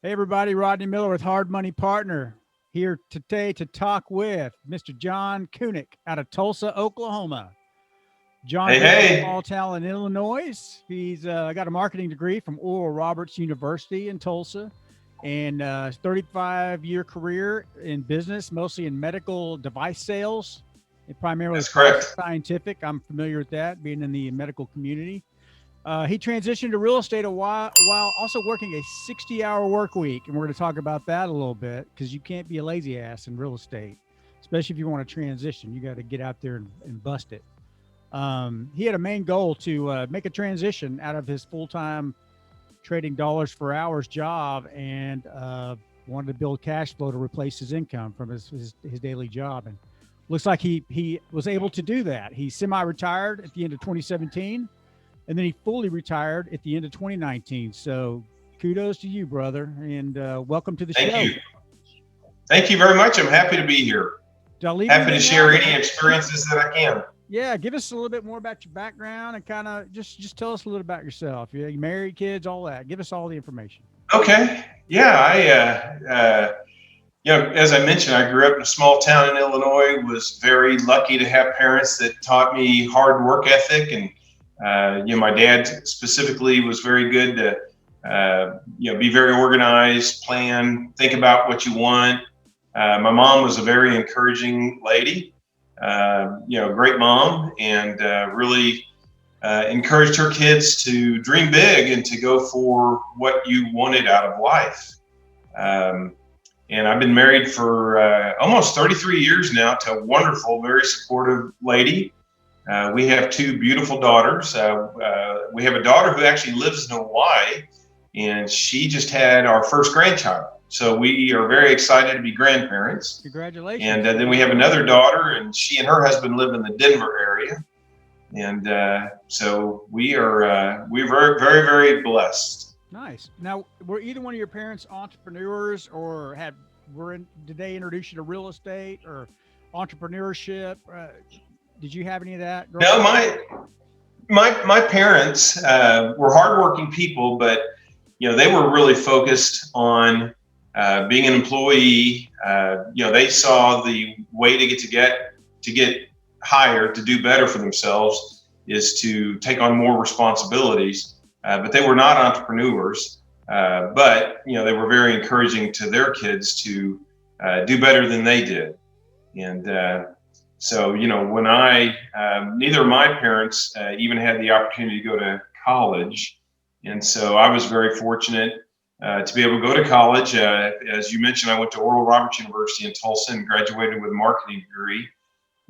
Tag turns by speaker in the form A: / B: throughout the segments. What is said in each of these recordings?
A: Hey, everybody, Rodney Miller with Hard Money Partner here today to talk with Mr. John Kunick out of Tulsa, Oklahoma. John
B: Hey,
A: lives in a
B: hey.
A: small town in Illinois. He's got a marketing degree from Oral Roberts University in Tulsa and 35-year career in business, mostly in medical device sales, and primarily
B: That's
A: with Boston
B: correct.
A: Scientific. I'm familiar with that, being in the medical community. He transitioned to real estate while also working a 60-hour work week. And we're going to talk about that a little bit because you can't be a lazy ass in real estate, especially if you want to transition. You got to get out there and bust it. He had a main goal to make a transition out of his full-time trading dollars for hours job and wanted to build cash flow to replace his income from his daily job. And looks like he was able to do that. He semi-retired at the end of 2017, and then he fully retired at the end of 2019. So kudos to you, brother, and welcome to the
B: Thank
A: show.
B: you. Thank you very much. I'm happy to be here.
A: Did I leave
B: Happy to
A: anything out?
B: share any experiences that I can.
A: Yeah, give us a little bit more about your background and kind of just tell us a little about yourself. You married, kids, all that. Give us all the information.
B: Okay. Yeah, as I mentioned, I grew up in a small town in Illinois, was very lucky to have parents that taught me hard work ethic. And, my dad specifically was very good to, be very organized, plan, think about what you want. My mom was a very encouraging lady. Great mom, and really encouraged her kids to dream big and to go for what you wanted out of life. And I've been married for almost 33 years now to a wonderful, very supportive lady. We have two beautiful daughters. We have a daughter who actually lives in Hawaii, and she just had our first grandchild. So we are very excited to be grandparents.
A: Congratulations.
B: And then we have another daughter, and she and her husband live in the Denver area. And so we're very, very, very blessed.
A: Nice. Now, were either one of your parents entrepreneurs, or did they introduce you to real estate or entrepreneurship? Did you have any of that?
B: No, my parents were hardworking people, but they were really focused on being an employee. They saw the way to get higher, to do better for themselves, is to take on more responsibilities. But they were not entrepreneurs. But they were very encouraging to their kids to do better than they did. And so when neither of my parents even had the opportunity to go to college, and so I was very fortunate to be able to go to college. As you mentioned, I went to Oral Roberts University in Tulsa and graduated with a marketing degree.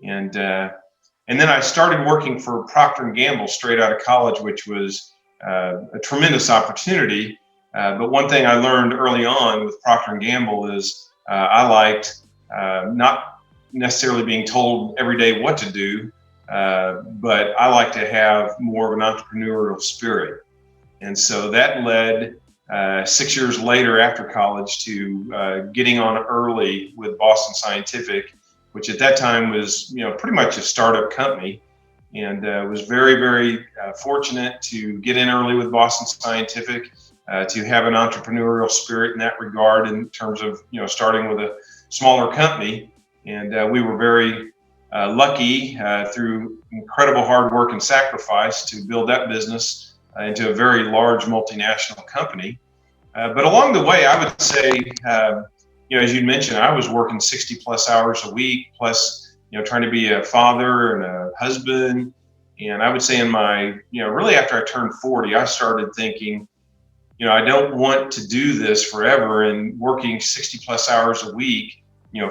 B: And then I started working for Procter & Gamble straight out of college, which was a tremendous opportunity. But one thing I learned early on with Procter & Gamble is I liked not necessarily being told every day what to do, but I like to have more of an entrepreneurial spirit. And so that led 6 years later after college to getting on early with Boston Scientific, which at that time was pretty much a startup company, and was very, very fortunate to get in early with Boston Scientific, to have an entrepreneurial spirit in that regard in terms of starting with a smaller company. And we were very lucky through incredible hard work and sacrifice to build that business into a very large multinational company. But along the way, I would say, as you mentioned, I was working 60 plus hours a week, plus, trying to be a father and a husband. And I would say in my, really after I turned 40, I started thinking, I don't want to do this forever, and working 60 plus hours a week,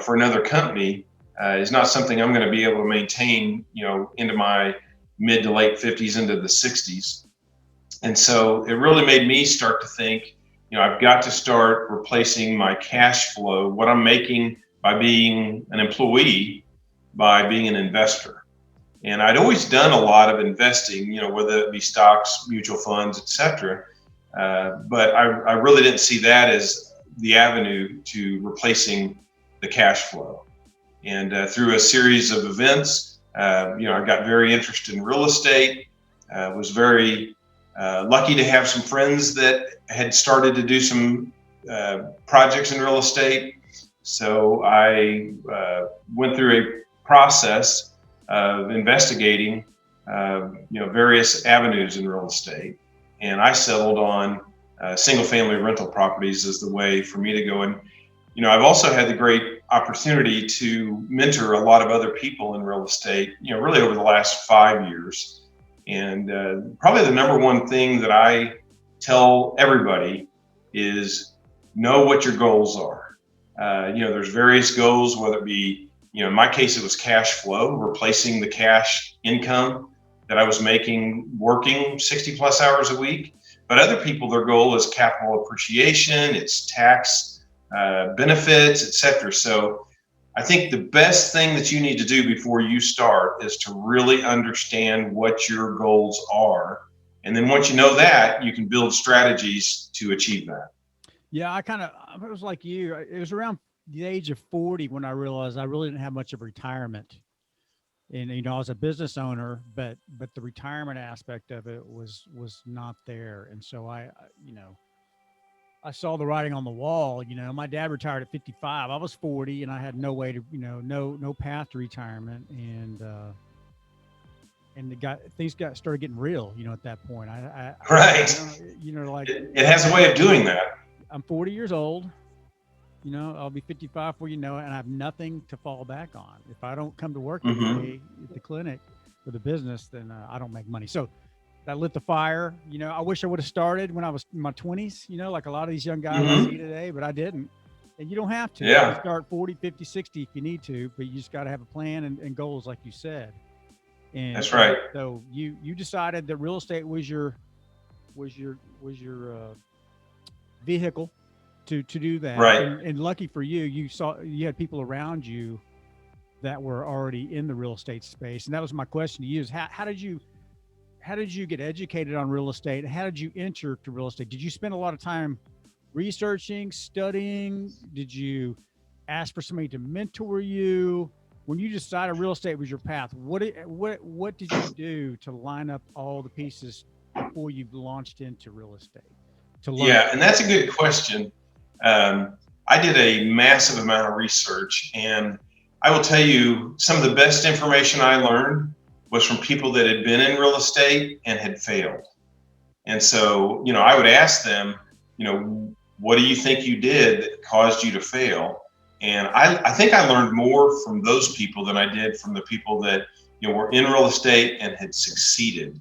B: for another company is not something I'm going to be able to maintain, into my mid to late 50s into the 60s. And so it really made me start to think, I've got to start replacing my cash flow, what I'm making by being an employee, by being an investor. And I'd always done a lot of investing, whether it be stocks, mutual funds, etc. But I really didn't see that as the avenue to replacing the cash flow. And through a series of events, I got very interested in real estate. Was very lucky to have some friends that had started to do some projects in real estate. So I went through a process of investigating, various avenues in real estate, and I settled on single-family rental properties as the way for me to go. And I've also had the great opportunity to mentor a lot of other people in real estate, really over the last 5 years. And probably the number one thing that I tell everybody is know what your goals are. There's various goals, whether it be, in my case, it was cash flow, replacing the cash income that I was making working 60 plus hours a week. But other people, their goal is capital appreciation, it's tax benefits, etc. So I think the best thing that you need to do before you start is to really understand what your goals are. And then once you know that, you can build strategies to achieve that.
A: Yeah, I was like you. It was around the age of 40 when I realized I really didn't have much of retirement. And I was a business owner, but the retirement aspect of it was not there. And so I saw the writing on the wall. My dad retired at 55. I was 40 and I had no way to, no path to retirement. And things started getting real, at that point.
B: Right.
A: Like
B: it has a way of doing that.
A: I'm 40 years old. I'll be 55 before you know it, and I have nothing to fall back on. If I don't come to work every day at the clinic for the business, then I don't make money. So that lit the fire. I wish I would have started when I was in my 20s, like a lot of these young guys I see today, but I didn't. And you don't have to.
B: Yeah.
A: You start 40, 50, 60 if you need to, but you just got to have a plan and goals, like you said. And
B: that's right.
A: So you decided that real estate was your vehicle to do that.
B: Right.
A: And lucky for you, you had people around you that were already in the real estate space. And that was my question to you is how did you get educated on real estate? How did you enter to real estate? Did you spend a lot of time researching, studying? Did you ask for somebody to mentor you? When you decided real estate was your path, what did you do to line up all the pieces before you launched into real estate?
B: Yeah, and that's a good question. I did a massive amount of research, and I will tell you some of the best information I learned was from people that had been in real estate and had failed. And so, I would ask them, what do you think you did that caused you to fail? And I think I learned more from those people than I did from the people that, were in real estate and had succeeded.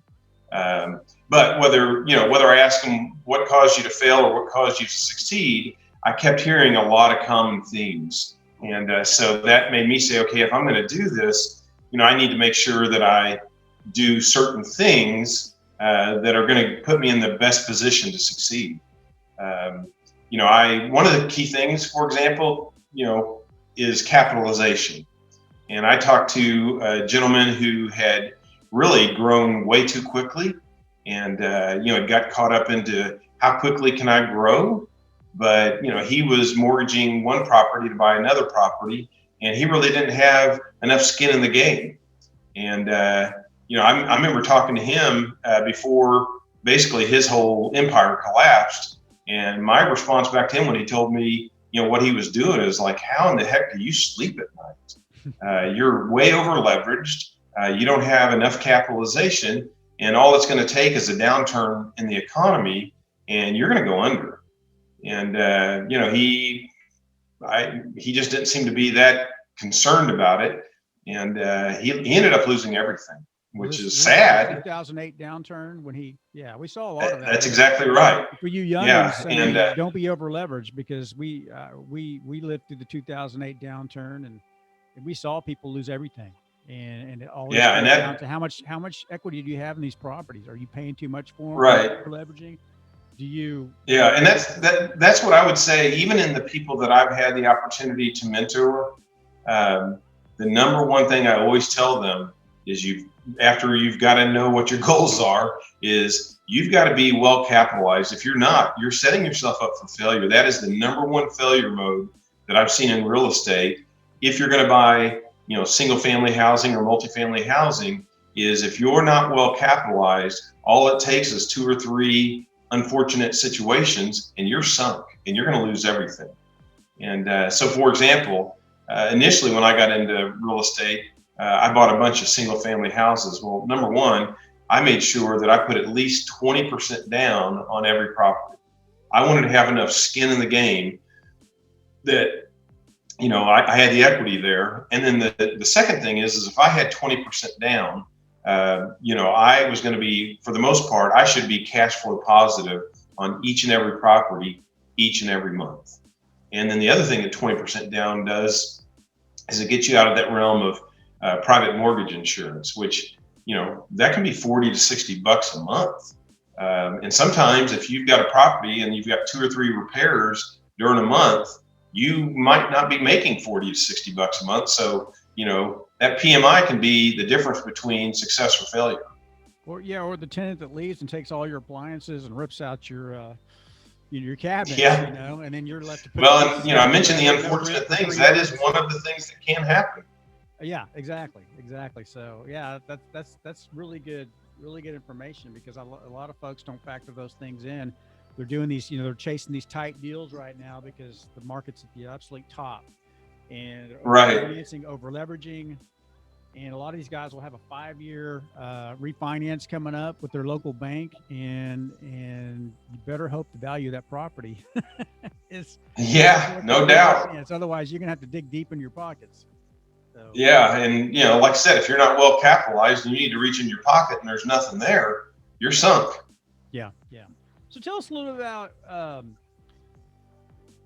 B: But whether I asked them what caused you to fail or what caused you to succeed, I kept hearing a lot of common themes. And so that made me say, okay, if I'm going to do this, I need to make sure that I do certain things that are going to put me in the best position to succeed. One of the key things, for example, is capitalization. And I talked to a gentleman who had really grown way too quickly and, got caught up into how quickly can I grow? But, he was mortgaging one property to buy another property, and he really didn't have enough skin in the game. And, I remember talking to him before basically his whole empire collapsed. And my response back to him when he told me, what he was doing is like, how in the heck do you sleep at night? You're way over leveraged. You don't have enough capitalization, and all it's going to take is a downturn in the economy, and you're going to go under. And he just didn't seem to be that concerned about it, and he ended up losing everything, which is sad.
A: 2008 downturn when we saw a lot of that.
B: That's exactly right.
A: For you youngins, and don't be over leveraged, because we lived through the 2008 downturn, and we saw people lose everything. And it always comes down to how much equity do you have in these properties? Are you paying too much for them?
B: Right.
A: For leveraging? Do you?
B: Yeah, and that's what I would say. Even in the people that I've had the opportunity to mentor, the number one thing I always tell them is after you've got to know what your goals are, is you've got to be well capitalized. If you're not, you're setting yourself up for failure. That is the number one failure mode that I've seen in real estate. If you're going to buy, single family housing or multifamily housing, is if you're not well capitalized, all it takes is 2 or 3 unfortunate situations and you're sunk. and you're going to lose everything. And so, for example, initially when I got into real estate, I bought a bunch of single family houses. Well, number one, I made sure that I put at least 20% down on every property. I wanted to have enough skin in the game that, I had the equity there. And then the second thing is if I had 20% down, I was going to be, for the most part, I should be cash flow positive on each and every property each and every month. And then the other thing that 20% down does is it gets you out of that realm of private mortgage insurance, which, that can be 40 to 60 bucks a month. And sometimes if you've got a property and you've got 2 or 3 repairs during a month, you might not be making 40 to 60 bucks a month. So, that PMI can be the difference between success or failure.
A: Or the tenant that leaves and takes all your appliances and rips out your cabinets,
B: Yeah.
A: and then you're left to put.
B: Well, and, I mentioned the unfortunate things. That is one of the things that can happen.
A: Yeah, exactly. So yeah, that's really good information, because a lot of folks don't factor those things in. They're doing these, they're chasing these tight deals right now because the market's at the absolute top, and
B: Right.
A: financing, over leveraging, and a lot of these guys will have a 5-year refinance coming up with their local bank, and you better hope the value of that property is
B: No doubt.
A: Otherwise, you're gonna have to dig deep in your pockets. So.
B: Yeah, and like I said, if you're not well capitalized and you need to reach in your pocket and there's nothing there, you're sunk.
A: Yeah. So tell us a little bit about,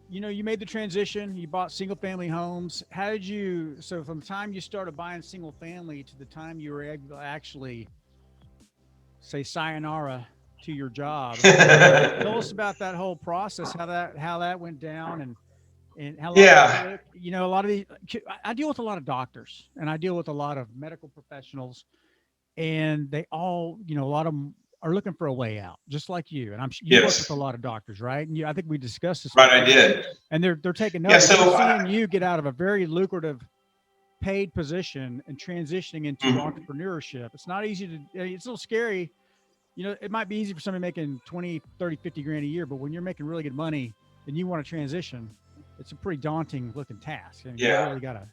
A: you made the transition, you bought single family homes. How did so from the time you started buying single family to the time you were able to actually say sayonara to your job, tell us about that whole process, how that went down, and how long it took. A lot of I deal with a lot of doctors, and I deal with a lot of medical professionals, and they all, a lot of them are looking for a way out, just like you. And you work with a lot of doctors, right? And I think we discussed this.
B: Right, I did.
A: And they're taking notes.
B: Yeah, so
A: seeing you get out of a very lucrative paid position and transitioning into entrepreneurship. It's not easy it's a little scary. It might be easy for somebody making 20, 30, 50 grand a year, but when you're making really good money and you want to transition, it's a pretty daunting looking task. And you really gotta.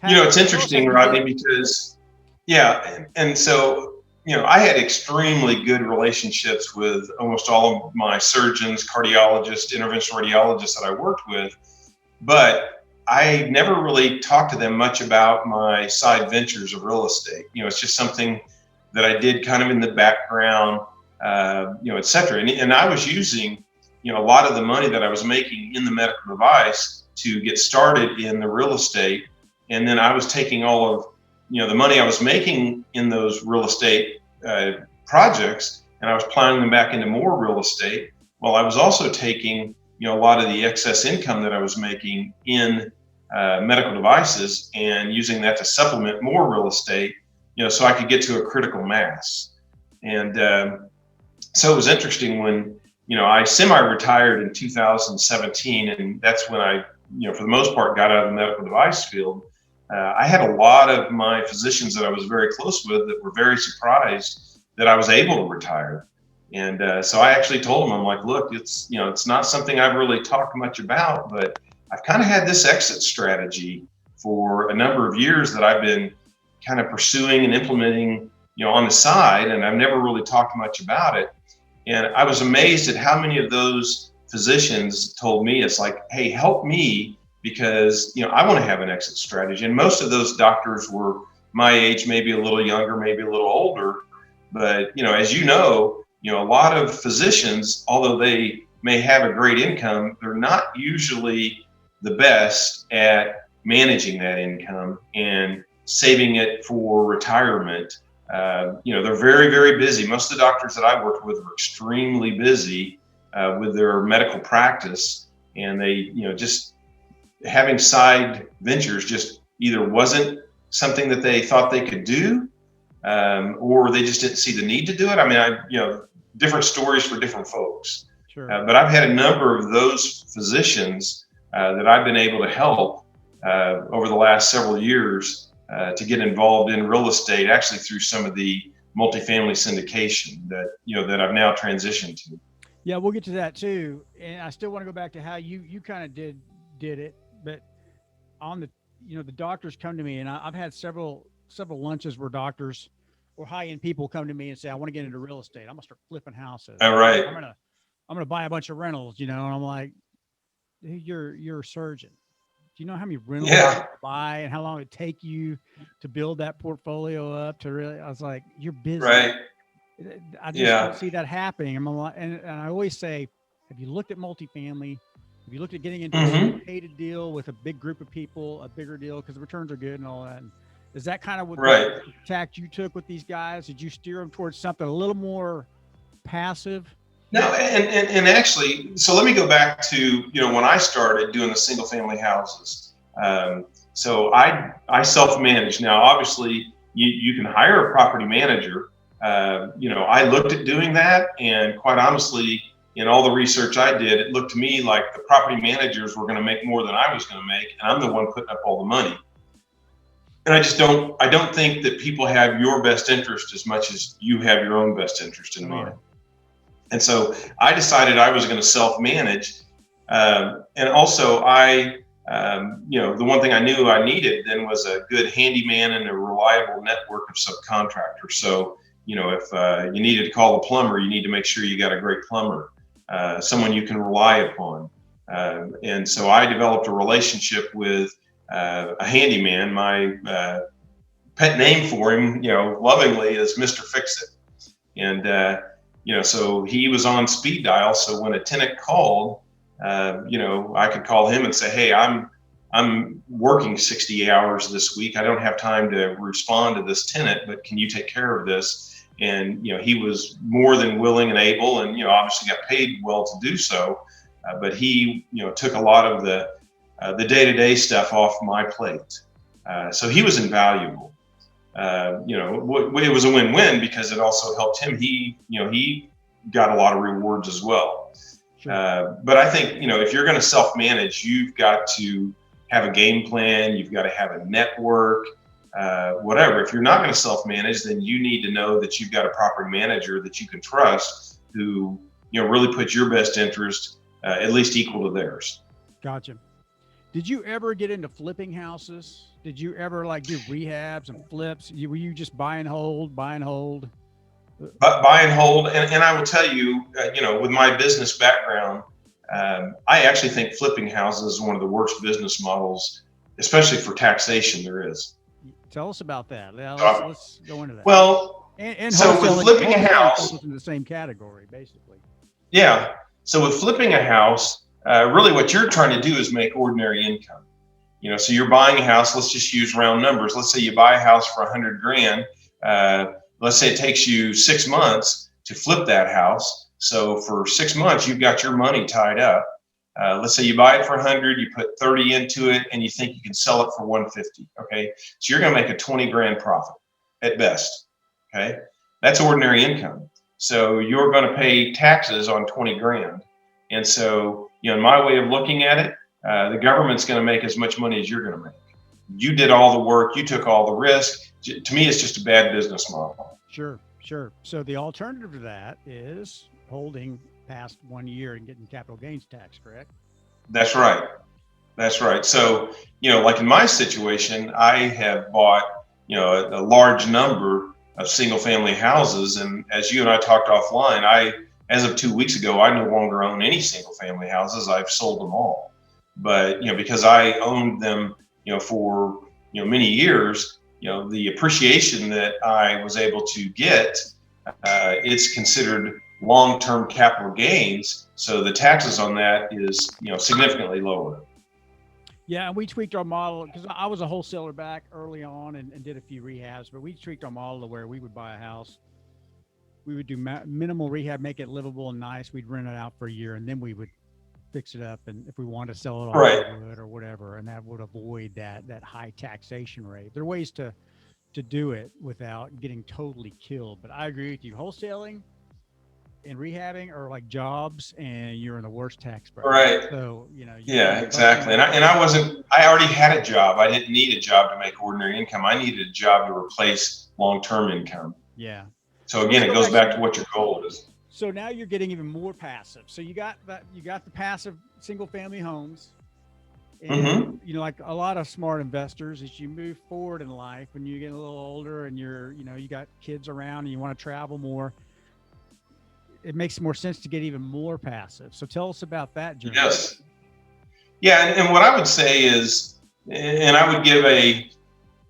B: It's interesting, Rodney, because and so I had extremely good relationships with almost all of my surgeons, cardiologists, interventional radiologists that I worked with, but I never really talked to them much about my side ventures of real estate. It's just something that I did kind of in the background, et cetera. And I was using, a lot of the money that I was making in the medical device to get started in the real estate. And then I was taking all of, the money I was making in those real estate projects, and I was plowing them back into more real estate. Well, I was also taking, a lot of the excess income that I was making in medical devices and using that to supplement more real estate, so I could get to a critical mass. And so it was interesting when, I semi-retired in 2017, and that's when I, for the most part, got out of the medical device field. I had a lot of my physicians that I was very close with that were very surprised that I was able to retire. And so I actually told them, I'm like, look, it's not something I've really talked much about, but I've kind of had this exit strategy for a number of years that I've been kind of pursuing and implementing, on the side, and I've never really talked much about it. And I was amazed at how many of those physicians told me, it's like, hey, help me, because, I want to have an exit strategy. And most of those doctors were my age, maybe a little younger, maybe a little older. But, as a lot of physicians, although they may have a great income, they're not usually the best at managing that income and saving it for retirement. They're very, very busy. Most of the doctors that I worked with were extremely busy with their medical practice. And they, just having side ventures just either wasn't something that they thought they could do, or they just didn't see the need to do it. I mean, different stories for different folks.
A: Sure.
B: But I've had a number of those physicians that I've been able to help over the last several years to get involved in real estate, actually through some of the multifamily syndication that I've now transitioned to.
A: Yeah, we'll get to that too. And I still want to go back to how you kind of did it, but on the the doctors come to me, and I've had several lunches where doctors or high end people come to me and say, I want to get into real estate. I'm gonna start flipping houses.
B: All right.
A: I'm gonna buy a bunch of rentals, and I'm like, "Dude, you're a surgeon. Do you know how many rentals you
B: Yeah.
A: buy and how long it take you to build that portfolio up to really?" I was like, "You're busy."
B: Right.
A: I just don't
B: Yeah.
A: see that happening. And I always say, have you looked at multifamily? Have you looked at getting into a
B: Hmm.
A: syndicated deal with a big group of people, a bigger deal because the returns are good and all that? And is that kind of what the
B: Right.
A: tact you took with these guys? Did you steer them towards something a little more passive?
B: No, and actually, so let me go back to when I started doing the single family houses. So I self manage. Now, obviously, you can hire a property manager. I looked at doing that, and quite honestly, in all the research I did, it looked to me like the property managers were going to make more than I was going to make, and I'm the one putting up all the money. And I don't think that people have your best interest as much as you have your own best interest in
A: Oh yeah,
B: mind. And so I decided I was going to self manage. And also, the one thing I knew I needed then was a good handyman and a reliable network of subcontractors. So, if you needed to call a plumber, you need to make sure you got a great plumber, someone you can rely upon. And so I developed a relationship with a handyman. My pet name for him, lovingly, is Mr. Fix It. And so he was on speed dial. So when a tenant called, I could call him and say, "Hey, I'm working 60 hours this week. I don't have time to respond to this tenant, but can you take care of this?" And he was more than willing and able, and obviously got paid well to do so. But he took a lot of the day-to-day stuff off my plate. So he was invaluable. It was a win-win because it also helped him. He got a lot of rewards as well.
A: sure.
B: But I think, if you're going to self-manage, you've got to have a game plan. You've got to have a network, whatever. If you're not going to self-manage, then you need to know that you've got a property manager that you can trust who, really puts your best interest at least equal to theirs.
A: Gotcha. Did you ever get into flipping houses? Did you ever like do rehabs and flips? Were you just buy and hold, buy and hold?
B: But buy and hold, and I will tell you, with my business background, I actually think flipping houses is one of the worst business models, especially for taxation, there is.
A: Tell us about that. Yeah,
B: So,
A: let's go into that.
B: well,
A: And
B: so with flipping a
A: wholesaling
B: house,
A: falls in the same category, basically.
B: yeah. So with flipping a house, really what you're trying to do is make ordinary income. So you're buying a house. Let's just use round numbers. Let's say you buy a house for 100 grand. Let's say it takes you 6 months to flip that house. So for 6 months, you've got your money tied up. Let's say you buy it for 100, you put 30 into it, and you think you can sell it for 150. Okay, so you're going to make a 20 grand profit at best. Okay, that's ordinary income. So you're going to pay taxes on 20 grand. And so, in my way of looking at it, the government's going to make as much money as you're going to make. You did all the work, you took all the risk. To me, it's just a bad business model.
A: Sure, sure. So the alternative to that is holding past 1 year and getting capital gains tax, correct?
B: That's right. That's right. So, like in my situation, I have bought, a large number of single family houses. And as you and I talked offline, as of 2 weeks ago, I no longer own any single family houses. I've sold them all. But, because I owned them, for, many years, the appreciation that I was able to get, it's considered long-term capital gains. So the taxes on that is, significantly lower.
A: Yeah, and we tweaked our model because I was a wholesaler back early on and did a few rehabs, but we tweaked our model to where we would buy a house, we would do minimal rehab, make it livable and nice. We'd rent it out for a year, and then we would fix it up. And if we wanted to sell it off,
B: Right.
A: we would or whatever, and that would avoid that high taxation rate. There are ways to do it without getting totally killed. But I agree with you. Wholesaling and rehabbing are like jobs, and you're in the worst tax bracket.
B: Right.
A: So you
B: Yeah, exactly. I already had a job. I didn't need a job to make ordinary income. I needed a job to replace long-term income.
A: yeah.
B: So
A: So
B: again,
A: let's
B: it
A: go
B: goes
A: back.
B: back to what your goal is.
A: So now you're getting even more passive. So you got the passive single family homes. And
B: Mm-hmm.
A: like a lot of smart investors, as you move forward in life, when you get a little older and you got kids around and you want to travel more, it makes more sense to get even more passive. So tell us about that journey.
B: Yes. Yeah, and what I would say is, and I would give a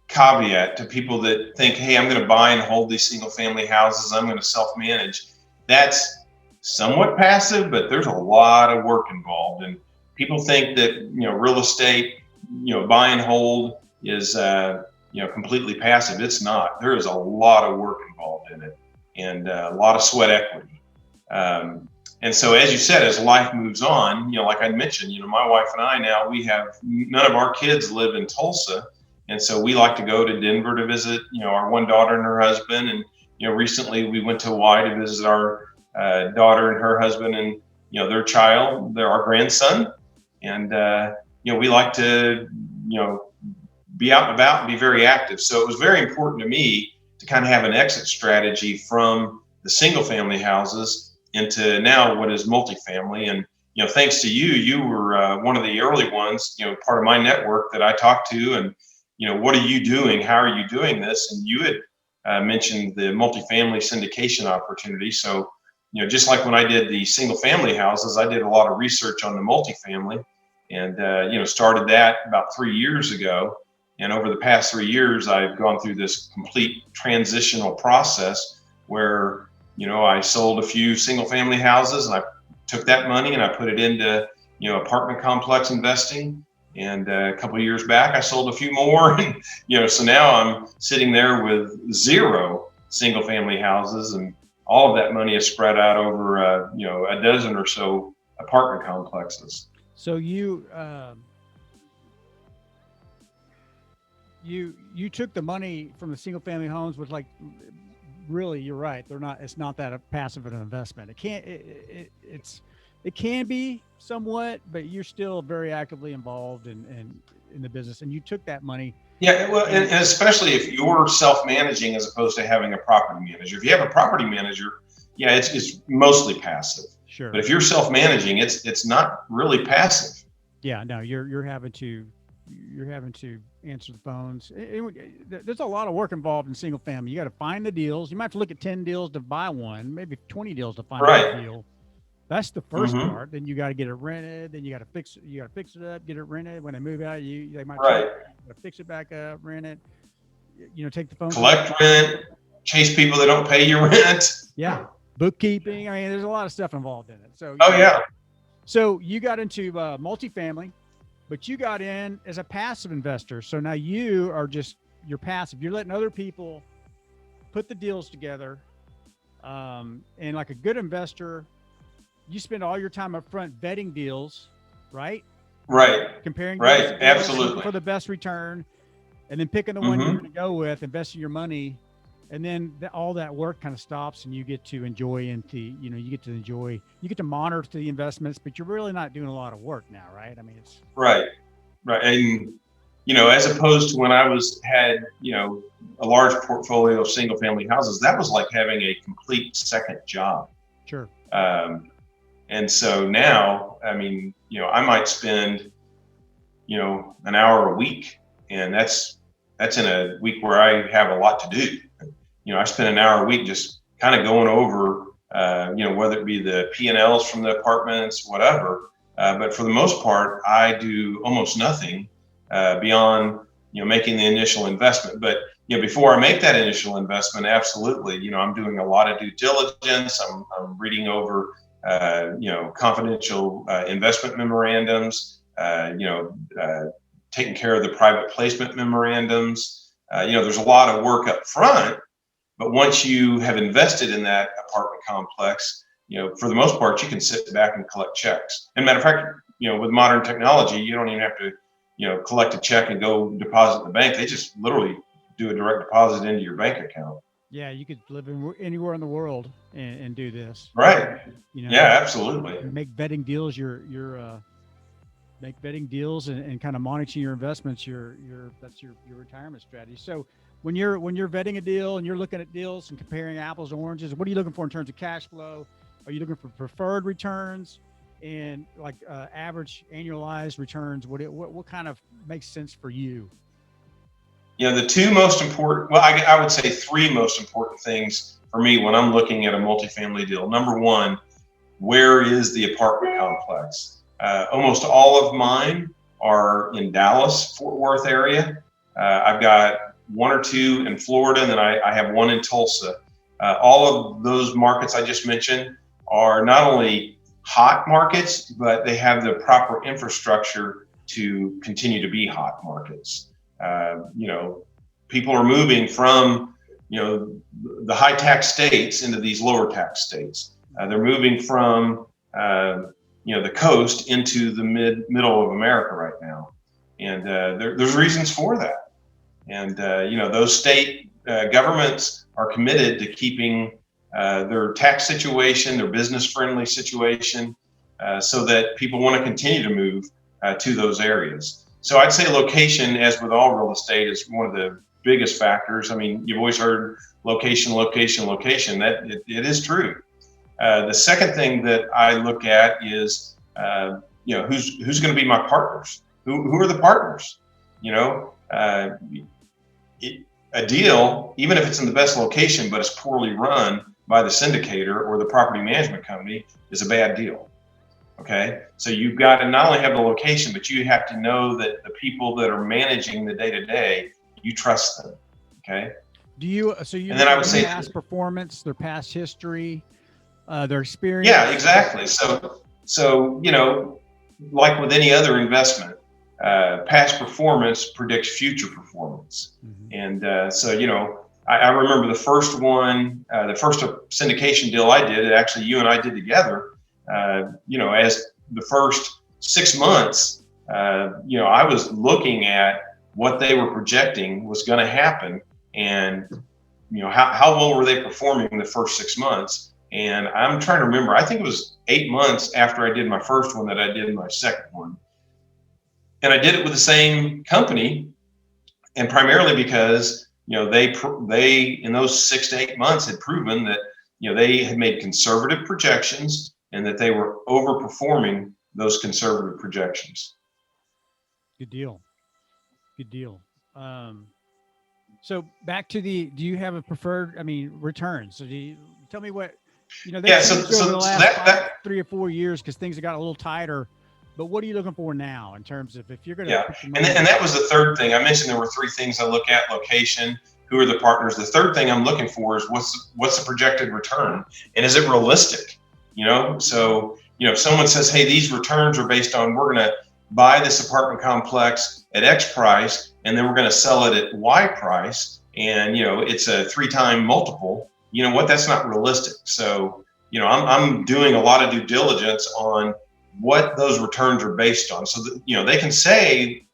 B: caveat to people that think, hey, I'm going to buy and hold these single family houses, I'm going to self manage. That's somewhat passive, but there's a lot of work involved. And people think that, real estate, buy and hold is, completely passive. It's not. There is a lot of work involved in it, and a lot of sweat equity. And so, as you said, as life moves on, like I mentioned, my wife and I now, we have none of our kids live in Tulsa. And so we like to go to Denver to visit, our one daughter and her husband. And, recently we went to Hawaii to visit our daughter and her husband and, their child, our grandson. And, we like to, be out and about and be very active. So it was very important to me to kind of have an exit strategy from the single family houses into now what is multifamily. And, thanks to you, you were one of the early ones, part of my network that I talked to. And, what are you doing? How are you doing this? And you had mentioned the multifamily syndication opportunity. So, just like when I did the single family houses, I did a lot of research on the multifamily and, started that about 3 years ago. And over the past 3 years, I've gone through this complete transitional process where, I sold a few single family houses and I took that money and I put it into, apartment complex investing. And a couple of years back, I sold a few more. And, so now I'm sitting there with 0 single family houses, and all of that money is spread out over, a dozen or so apartment complexes.
A: So you took the money from the single family homes, with like, really, you're right. It's not that passive an investment. It can't, it can be somewhat, but you're still very actively involved in the business, and you took that money.
B: Yeah, well, and especially if you're self-managing as opposed to having a property manager. If you have a property manager, yeah, it's mostly passive.
A: Sure.
B: But if you're self-managing, it's not really passive.
A: Yeah, no, you're having to answer the phones. There's a lot of work involved in single family. You got to find the deals. You might have to look at 10 deals to buy one, maybe 20 deals to find a deal. That's the first part. Then you got to get it rented. Then you got to fix it up, get it rented. When they move out, they might fix it back up, rent it. Take the phone,
B: collect rent, chase people that don't pay your rent.
A: Yeah, bookkeeping. I mean, there's a lot of stuff involved in it. So so you got into multifamily, but you got in as a passive investor. So now you're passive. You're letting other people put the deals together, and like a good investor, you spend all your time up front vetting deals, right?
B: Right.
A: Comparing
B: deals absolutely
A: for the best return, and then picking the one you're going to go with, investing your money, and then all that work kind of stops, and you get to enjoy you get to monitor the investments, but you're really not doing a lot of work now, right? I mean, it's
B: right. And as opposed to when I had a large portfolio of single family houses, that was like having a complete second job.
A: Sure.
B: And so now, I mean, I might spend, an hour a week, and that's in a week where I have a lot to do. I spend an hour a week just kind of going over, whether it be the P&Ls from the apartments, whatever. But for the most part, I do almost nothing beyond, making the initial investment. But, before I make that initial investment, absolutely, I'm doing a lot of due diligence. I'm reading over confidential investment memorandums, taking care of the private placement memorandums. There's a lot of work up front, but once you have invested in that apartment complex, for the most part, you can sit back and collect checks. And matter of fact, with modern technology, you don't even have to, collect a check and go deposit in the bank. They just literally do a direct deposit into your bank account.
A: Yeah, you could live anywhere in the world and do this.
B: Right. Yeah, absolutely.
A: Make vetting deals. Make vetting deals and kind of monitoring your investments. That's your retirement strategy. So when you're vetting a deal and you're looking at deals and comparing apples and oranges, what are you looking for in terms of cash flow, Are you looking for preferred returns and like average annualized returns? What kind of makes sense for you?
B: The two most important, well, I would say three most important things for me when I'm looking at a multifamily deal. Number one, where is the apartment complex? Almost all of mine are in Dallas, Fort Worth area. I've got one or two in Florida, and then I have one in Tulsa. All of those markets I just mentioned are not only hot markets, but they have the proper infrastructure to continue to be hot markets. People are moving from, the high tax states into these lower tax states. They're moving from, the coast into the middle of America right now. And there's reasons for that. And, those state governments are committed to keeping their tax situation, their business friendly situation, so that people want to continue to move to those areas. So I'd say location, as with all real estate, is one of the biggest factors. I mean, you've always heard location, location, location. That it is true. The second thing that I look at is, who's going to be my partners? Who are the partners? A deal, even if it's in the best location, but it's poorly run by the syndicator or the property management company, is a bad deal. Okay, so you've got to not only have the location, but you have to know that the people that are managing the day to day, you trust them. Okay.
A: And
B: then I would say
A: past performance, their past history, their experience.
B: Yeah, exactly. So like with any other investment, past performance predicts future performance. Mm-hmm. And I remember the first one, the first syndication deal I did, actually you and I did together. As the first 6 months, I was looking at what they were projecting was going to happen, and how well were they performing the first 6 months. And I'm trying to remember, I think it was 8 months after I did my first one that I did my second one. And I did it with the same company, and primarily because, they in those 6 to 8 months had proven that, they had made conservative projections and that they were overperforming those conservative projections.
A: Good deal. So back to do you have a preferred, returns? So tell me what, over the last 3 or 4 years, because things have got a little tighter, but what are you looking for now in terms of if you're going to?
B: Yeah, and that was the third thing. I mentioned there were 3 things I look at: location, who are the partners. The third thing I'm looking for is what's the projected return, and is it realistic? So if someone says, hey, these returns are based on, we're going to buy this apartment complex at X price, and then we're going to sell it at Y price, and it's a 3-time multiple. That's not realistic. So I'm doing a lot of due diligence on what those returns are based on, so that they can say,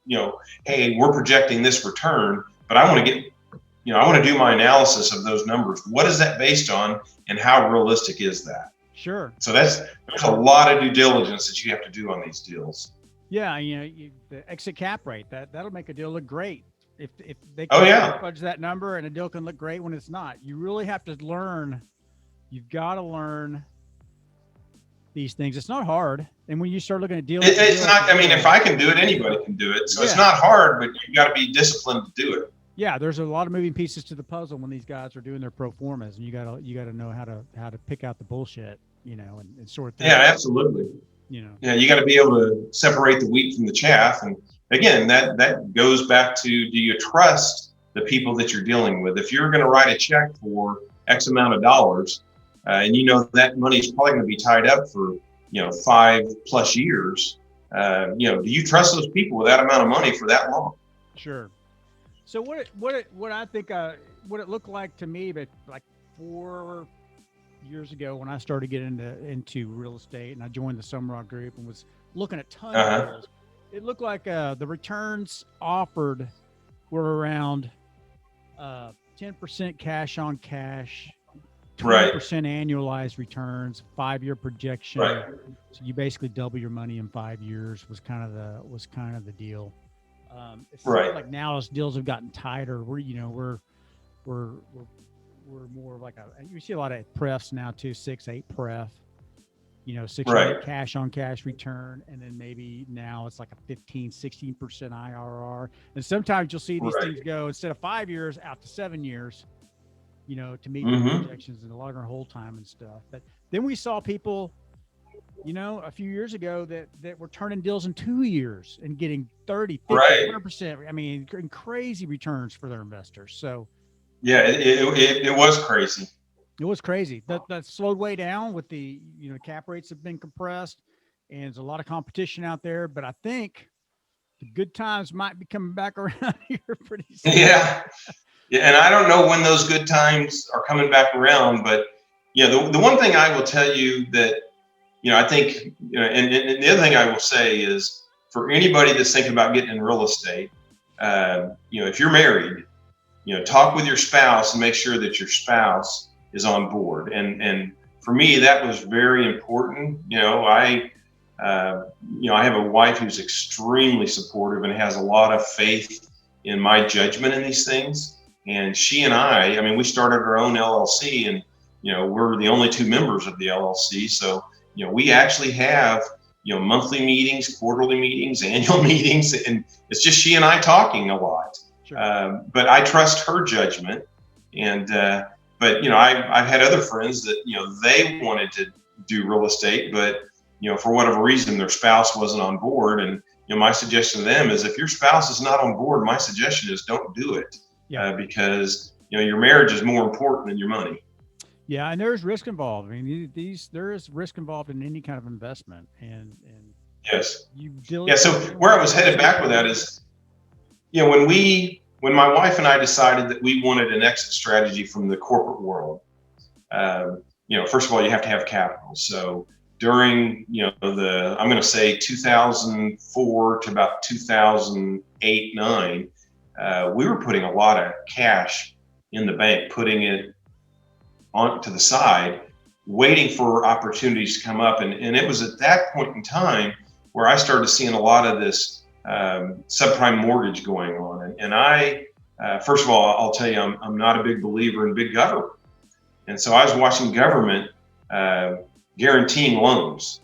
B: hey, we're projecting this return, but I want to do my analysis of those numbers. What is that based on, and how realistic is that?
A: Sure.
B: So there's a lot of due diligence that you have to do on these deals.
A: Yeah, the exit cap rate, that'll make a deal look great. If they can fudge that number, and a deal can look great when it's not. You really have to learn. You've got to learn these things. It's not hard. And when you start looking at deals,
B: it's not. I mean, if I can do it, anybody can do it. So It's not hard, but you've got to be disciplined to do it.
A: Yeah, there's a lot of moving pieces to the puzzle when these guys are doing their pro formas, and you gotta know how to pick out the bullshit, and sort through.
B: Yeah, absolutely. Yeah, you got to be able to separate the wheat from the chaff. And again, that goes back to, do you trust the people that you're dealing with? If you're going to write a check for X amount of dollars, and that money is probably going to be tied up for 5+ years, do you trust those people with that amount of money for that long?
A: Sure. So what I think what it looked like to me, but like 4 years ago when I started getting into real estate, and I joined the Sumrock Group and was looking at tons of deals, it looked like the returns offered were around 10% cash on cash, 20% annualized returns, 5-year projection. Right. So you basically double your money in 5 years was kind of the deal. It seems like now as deals have gotten tighter, we're more like you see a lot of prefs now too, 6-8 pref. 6 or 8
B: Right.
A: cash on cash return. And then maybe now it's like a 15, 16% IRR. And sometimes you'll see these
B: Right.
A: things go instead of 5 years out to 7 years, to meet their
B: Mm-hmm.
A: projections and longer hold time and stuff. But then we saw people, a few years ago that were turning deals in 2 years and getting 30, 50,
B: Right.
A: 100%. I mean, crazy returns for their investors. So
B: Yeah, it was crazy.
A: it was crazy. That slowed way down with cap rates have been compressed and there's a lot of competition out there. But I think the good times might be coming back around here pretty soon.
B: Yeah. Yeah, and I don't know when those good times are coming back around, but the one thing I will tell you that I think and the other thing I will say is for anybody that's thinking about getting in real estate, if you're married, talk with your spouse and make sure that your spouse is on board. And for me, that was very important. I have a wife who's extremely supportive and has a lot of faith in my judgment in these things. And she and I mean, we started our own LLC, and we're the only two members of the LLC. So we actually have monthly meetings, quarterly meetings, annual meetings, and it's just she and I talking a lot.
A: Sure.
B: But I trust her judgment, and but I've had other friends that they wanted to do real estate, but for whatever reason their spouse wasn't on board. And my suggestion to them is if your spouse is not on board, my suggestion is don't do it.
A: Yeah.
B: Because your marriage is more important than your money.
A: Yeah, and there's risk involved. I mean, there is risk involved in any kind of investment, and
B: Yes.
A: you
B: Yeah. So where I was headed back with that is, when my wife and I decided that we wanted an exit strategy from the corporate world, first of all, you have to have capital. So during I'm going to say 2004 to about 2008-9, we were putting a lot of cash in the bank, putting it on to the side, waiting for opportunities to come up. And it was at that point in time where I started seeing a lot of this subprime mortgage going on. And I, first of all, I'll tell you, I'm not a big believer in big government. And so I was watching government guaranteeing loans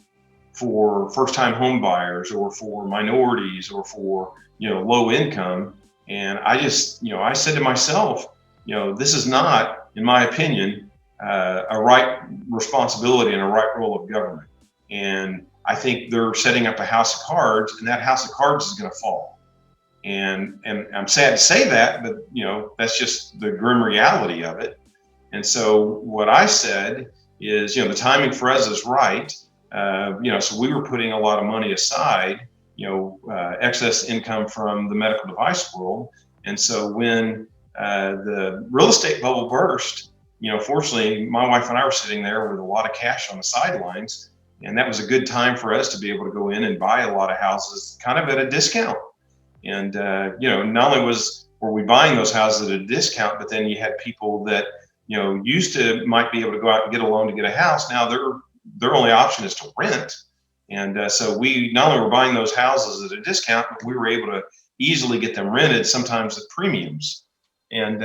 B: for first-time home buyers or for minorities or for low income. And I just I said to myself, this is not, in my opinion, a right responsibility and a right role of government. And I think they're setting up a house of cards, and that house of cards is going to fall. And I'm sad to say that, but that's just the grim reality of it. And so what I said is, the timing for us is right. So we were putting a lot of money aside, excess income from the medical device world. And so when the real estate bubble burst, fortunately, my wife and I were sitting there with a lot of cash on the sidelines. And that was a good time for us to be able to go in and buy a lot of houses kind of at a discount. And, not only were we buying those houses at a discount, but then you had people that, used to might be able to go out and get a loan to get a house. Now their only option is to rent. And so we not only were buying those houses at a discount, but we were able to easily get them rented, sometimes at premiums. And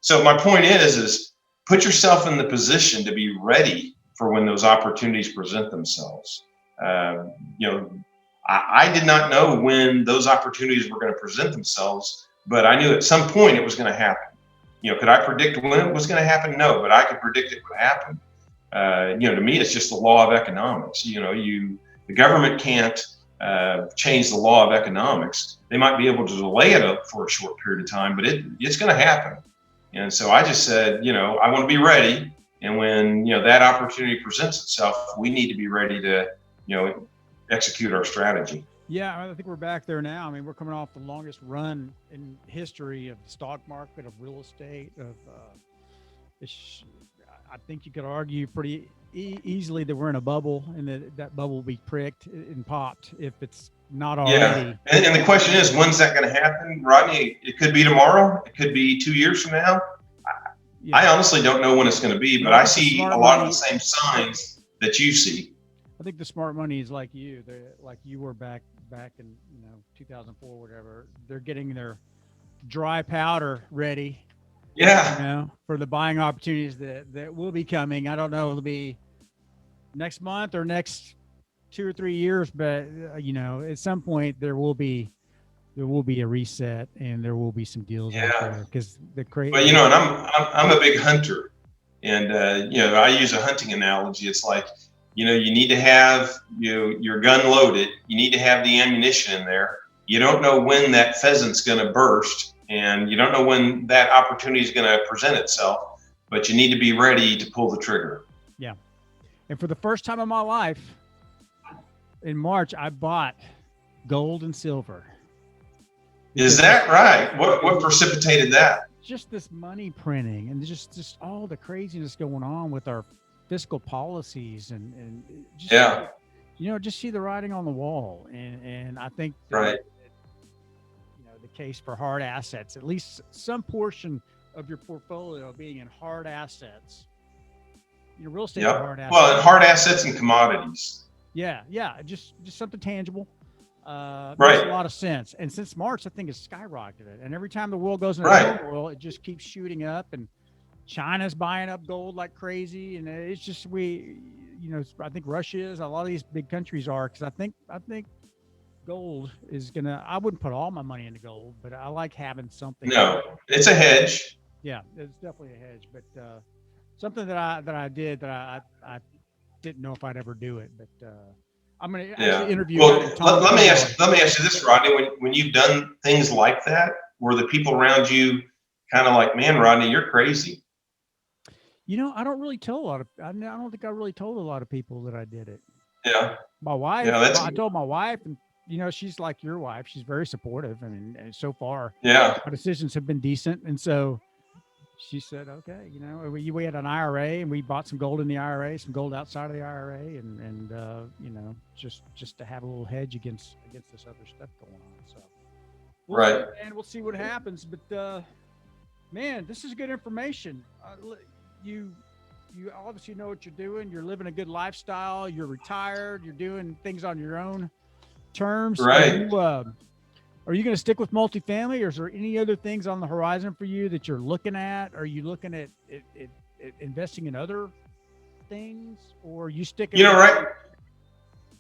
B: so my point is put yourself in the position to be ready for when those opportunities present themselves. I did not know when those opportunities were going to present themselves, but I knew at some point it was going to happen. Could I predict when it was going to happen? No, but I could predict it would happen. To me, it's just the law of economics. The government can't change the law of economics. They might be able to delay it up for a short period of time, but it's going to happen. And so I just said, I want to be ready. And when, that opportunity presents itself, we need to be ready to, execute our strategy.
A: Yeah, I think we're back there now. I mean, we're coming off the longest run in history of the stock market, of real estate, I think you could argue pretty easily that we're in a bubble, and that bubble will be pricked and popped if it's not already.
B: Yeah. And the question is, when's that going to happen, Rodney? It could be tomorrow. It could be 2 years from now. Yeah. I honestly don't know when it's going to be, but I see a lot of the same signs that you see.
A: I think the smart money is like you. They're like you were back in 2004, whatever. They're getting their dry powder ready.
B: Yeah.
A: For the buying opportunities that will be coming. I don't know. It'll be next month or next 2 or 3 years, but at some point there will be a reset and there will be some deals out
B: Yeah.
A: there because
B: But and I'm a big hunter, and I use a hunting analogy. It's like, you need to have your gun loaded. You need to have the ammunition in there. You don't know when that pheasant's going to burst, and you don't know when that opportunity is going to present itself. But you need to be ready to pull the trigger.
A: Yeah. And for the first time in my life, in March, I bought gold and silver.
B: Is that right? What precipitated that?
A: Just this money printing and just all the craziness going on with our fiscal policies and just
B: Yeah.
A: just see the writing on the wall. And I think
B: Right.
A: the case for hard assets, at least some portion of your portfolio being in hard assets. Real estate
B: Yep.
A: hard assets.
B: Well, and hard assets and commodities.
A: Yeah, just something tangible. Makes
B: Right.
A: a lot of sense. And since March, I think it's skyrocketed. And every time the world goes into
B: Right.
A: oil, it just keeps shooting up. And China's buying up gold like crazy. And it's just I think Russia is. A lot of these big countries are, because I think gold is gonna. I wouldn't put all my money into gold, but I like having something.
B: No, it's a hedge.
A: Yeah, it's definitely a hedge. But something that I did that I didn't know if I'd ever do it, but I'm going to actually interview.
B: Well, let me ask you this, Rodney. When you've done things like that, were the people around you kind of like, man, Rodney, you're crazy?
A: I don't really tell a lot of. I don't think I really told a lot of people that I did it.
B: Yeah.
A: My wife.
B: Yeah,
A: I told my wife, and she's like your wife. She's very supportive, and so far,
B: Yeah.
A: my decisions have been decent, and so. She said, okay, we had an IRA and we bought some gold in the IRA, some gold outside of the IRA, and just to have a little hedge against this other stuff going on. So
B: Right.
A: we'll see what happens. But man, this is good information. You obviously know what you're doing. You're living a good lifestyle. You're retired. You're doing things on your own terms.
B: Right.
A: Are you going to stick with multifamily, or is there any other things on the horizon for you that you're looking at? Are you looking at investing in other things, or are you sticking?
B: Right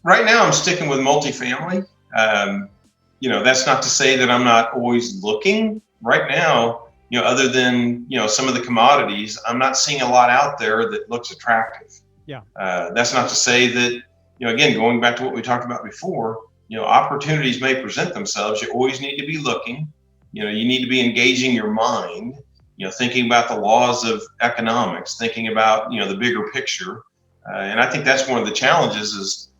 B: now I'm sticking with multifamily. That's not to say that I'm not always looking. Right now, other than some of the commodities, I'm not seeing a lot out there that looks attractive.
A: Yeah.
B: That's not to say that again, going back to what we talked about before. Opportunities may present themselves. You always need to be looking. You need to be engaging your mind, thinking about the laws of economics, thinking about, the bigger picture. And I think that's one of the challenges is,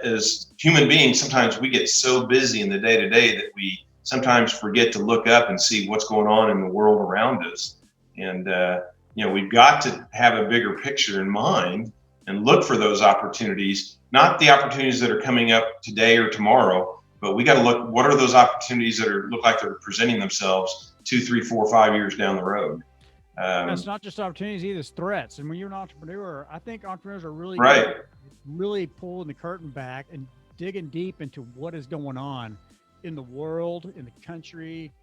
B: as human beings, sometimes we get so busy in the day to day that we sometimes forget to look up and see what's going on in the world around us. And, we've got to have a bigger picture in mind and look for those opportunities, not the opportunities that are coming up today or tomorrow, but we got to look, what are those opportunities that look like they're presenting themselves 2, 3, 4, 5 years down the road.
A: It's not just opportunities, either it's threats. And when you're an entrepreneur, I think entrepreneurs are really
B: right.
A: good, really pulling the curtain back and digging deep into what is going on in the world, in the country,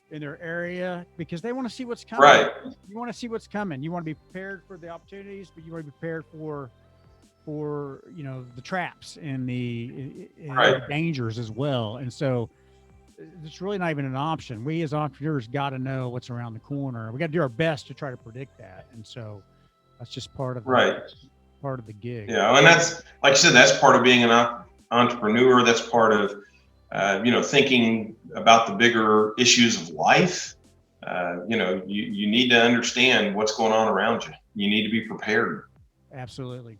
A: in their area, because they want to see what's coming.
B: Right.
A: You want to see what's coming. You want to be prepared for the opportunities, but you want to be prepared for the traps and the dangers as well. And so it's really not even an option. We as entrepreneurs got to know what's around the corner. We got to do our best to try to predict that. And so that's just part of the gig.
B: Yeah, and that's, like I said, that's part of being an entrepreneur. That's part of thinking about the bigger issues of life. You need to understand what's going on around you. You need to be prepared.
A: Absolutely.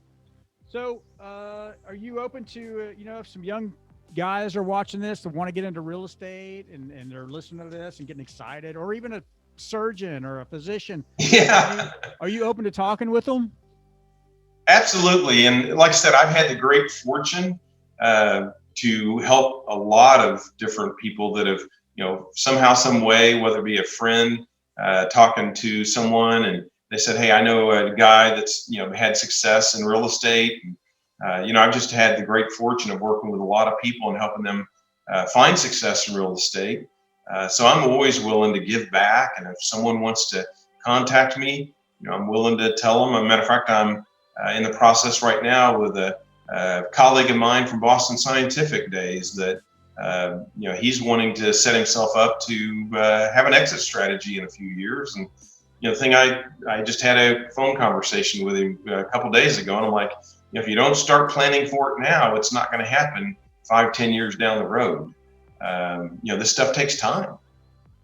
A: So, are you open to, if some young guys are watching this that want to get into real estate and they're listening to this and getting excited, or even a surgeon or a physician?
B: Yeah.
A: Are you open to talking with them?
B: Absolutely. And like I said, I've had the great fortune to help a lot of different people that have, somehow, some way, whether it be a friend talking to someone and they said, hey, I know a guy that's, had success in real estate. And, I've just had the great fortune of working with a lot of people and helping them find success in real estate. So I'm always willing to give back. And if someone wants to contact me, I'm willing to tell them. As a matter of fact, I'm in the process right now with a colleague of mine from Boston Scientific days that he's wanting to set himself up to have an exit strategy in a few years. And the thing, I just had a phone conversation with him a couple days ago, and I'm like, if you don't start planning for it now, it's not going to happen 5-10 years down the road. This stuff takes time.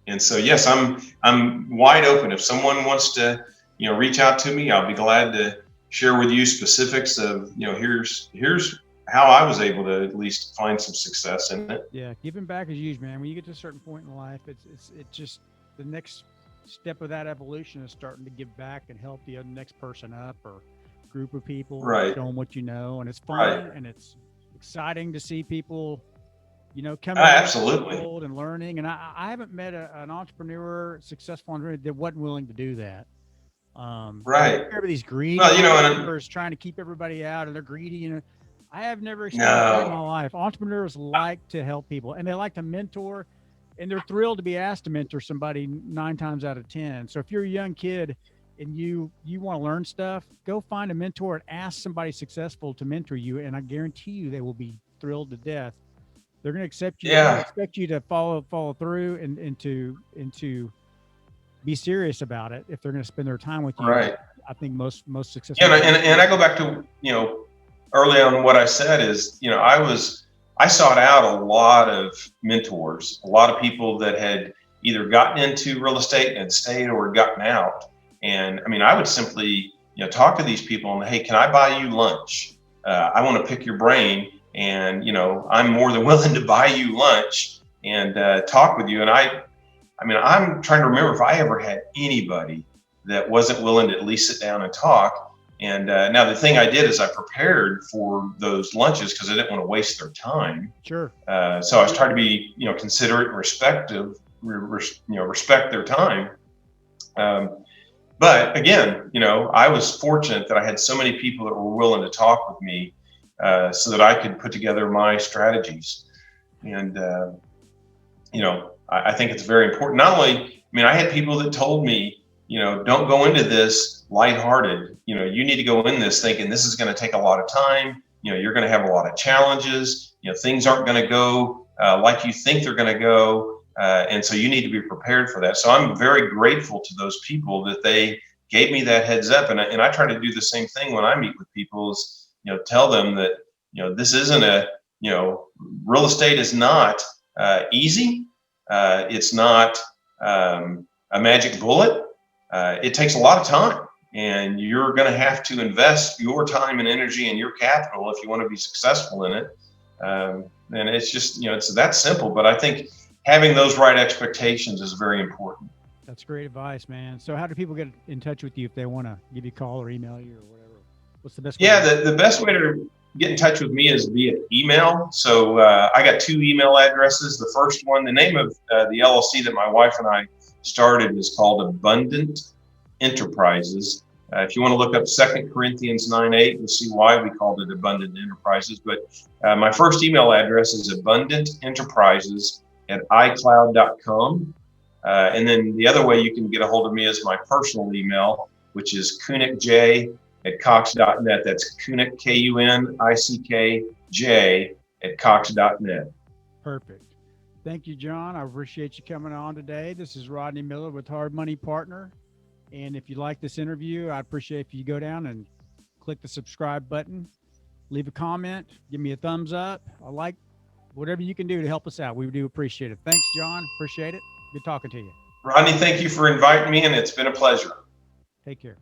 B: And so, yes, I'm wide open. If someone wants to, reach out to me, I'll be glad to share with you specifics of, here's how I was able to at least find some success in it.
A: Yeah, giving back is huge, man. When you get to a certain point in life, it's just the next step of that evolution is starting to give back and help the next person up or group of people.
B: Right.
A: Show them what you know, and it's fun,
B: right.
A: and it's exciting to see people, coming
B: absolutely
A: and learning. And I haven't met an entrepreneur, successful entrepreneur that wasn't willing to do that.
B: Right.
A: Everybody's greedy. Entrepreneurs trying to keep everybody out, and they're greedy. I have never experienced that in my life. Entrepreneurs like to help people, and they like to mentor, and they're thrilled to be asked to mentor somebody 9 times out of 10. So if you're a young kid and you want to learn stuff, go find a mentor and ask somebody successful to mentor you, and I guarantee you they will be thrilled to death. They're going to accept you.
B: Yeah.
A: They expect you to follow through and to be serious about it if they're going to spend their time with you.
B: Right.
A: I think most successful.
B: Yeah, and I go back to early on what I said is I sought out a lot of mentors, a lot of people that had either gotten into real estate and stayed or gotten out. And I would simply talk to these people and, hey, can I buy you lunch? I want to pick your brain. And, I'm more than willing to buy you lunch and talk with you. And I'm trying to remember if I ever had anybody that wasn't willing to at least sit down and talk. And now the thing I did is I prepared for those lunches because I didn't want to waste their time.
A: Sure.
B: So I was trying to be, considerate and respect their time. But again, I was fortunate that I had so many people that were willing to talk with me. So that I could put together my strategies. And, I think it's very important. Not only, I had people that told me, don't go into this lighthearted. You need to go in this thinking this is going to take a lot of time. You're going to have a lot of challenges. Things aren't going to go like you think they're going to go. And so you need to be prepared for that. So I'm very grateful to those people that they gave me that heads up. And I try to do the same thing when I meet with people is, tell them that, this isn't real estate is not easy. It's not a magic bullet. It takes a lot of time, and you're going to have to invest your time and energy and your capital if you want to be successful in it. And it's just, it's that simple. But I think having those right expectations is very important.
A: That's great advice, man. So how do people get in touch with you if they want to give you a call or email you or whatever? What's the best way?
B: Yeah, the best way to get in touch with me is via email. So I got 2 email addresses. The first one, the name of the LLC that my wife and I started is called Abundant Enterprises. If you want to look up 2 Corinthians 9:8, you'll see why we called it Abundant Enterprises. But my first email address is abundantenterprises@icloud.com. And then the other way you can get a hold of me is my personal email, which is kunickj@cox.net. That's Kunick, KUNICKJ@cox.net.
A: Perfect. Thank you, John. I appreciate you coming on today. This is Rodney Miller with Hard Money Partner. And if you like this interview, I'd appreciate if you go down and click the subscribe button, leave a comment, give me a thumbs up. I like whatever you can do to help us out. We do appreciate it. Thanks, John. Appreciate it. Good talking to you.
B: Rodney, thank you for inviting me, and it's been a pleasure.
A: Take care.